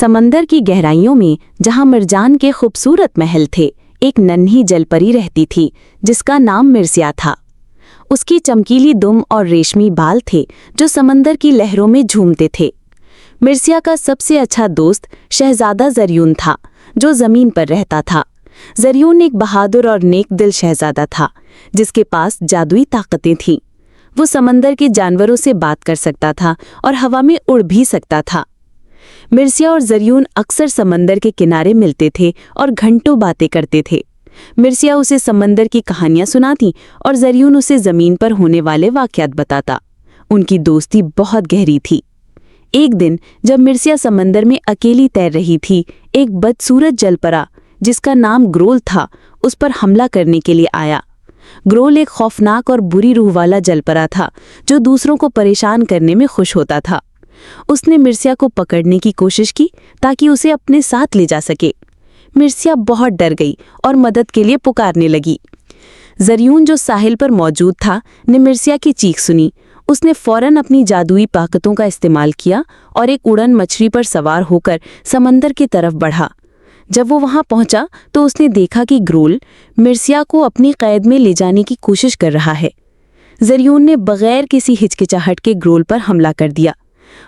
समंदर की गहराइयों में, जहां मिर्जान के खूबसूरत महल थे, एक नन्ही जलपरी रहती थी जिसका नाम मिर्सिया था। उसकी चमकीली दुम और रेशमी बाल थे जो समंदर की लहरों में झूमते थे। मिर्सिया का सबसे अच्छा दोस्त शहजादा ज़रियून था, जो ज़मीन पर रहता था। ज़रियून एक बहादुर और नेक दिल शहजादा था जिसके पास जादुई ताकतें थीं। वो समंदर के जानवरों से बात कर सकता था और हवा में उड़ भी सकता था। मिर्सिया और ज़रियून अक्सर समंदर के किनारे मिलते थे और घंटों बातें करते थे। मिर्सिया उसे समंदर की कहानियां सुनाती और ज़रियून उसे ज़मीन पर होने वाले वाक़यात बताता। उनकी दोस्ती बहुत गहरी थी। एक दिन जब मिर्सिया समंदर में अकेली तैर रही थी, एक बदसूरत जलपरा जिसका नाम ग्रोल था उस पर हमला करने के लिए आया। ग्रोल एक खौफनाक और बुरी रूह वाला जलपरा था जो दूसरों को परेशान करने में खुश होता था। उसने मिर्सिया को पकड़ने की कोशिश की ताकि उसे अपने साथ ले जा सके। मिर्सिया बहुत डर गई और मदद के लिए पुकारने लगी। ज़रियून जो साहिल पर मौजूद था ने मिर्सिया की चीख सुनी। उसने फौरन अपनी जादुई ताकतों का इस्तेमाल किया और एक उड़न मछली पर सवार होकर समंदर की तरफ बढ़ा। जब वो वहां पहुंचा तो उसने देखा कि ग्रोल मिर्सिया को अपनी कैद में ले जाने की कोशिश कर रहा है। ज़रियून ने बगैर किसी हिचकिचाहट के ग्रोल पर हमला कर दिया।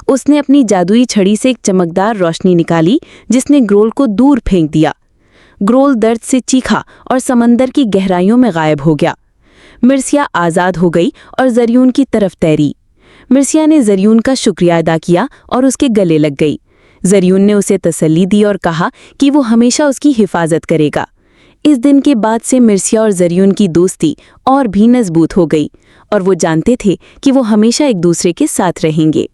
उसने अपनी जादुई छड़ी से एक चमकदार रोशनी निकाली जिसने ग्रोल को दूर फेंक दिया। ग्रोल दर्द से चीखा और समंदर की गहराइयों में गायब हो गया। मिर्सिया आज़ाद हो गई और ज़रियून की तरफ तैरी। मिर्सिया ने ज़रियून का शुक्रिया अदा किया और उसके गले लग गई। ज़रियून ने उसे तसल्ली दी और कहा कि वो हमेशा उसकी हिफाजत करेगा। इस दिन के बाद से मिर्सिया और ज़रियून की दोस्ती और भी मजबूत हो गई और वो जानते थे कि वो हमेशा एक दूसरे के साथ रहेंगे।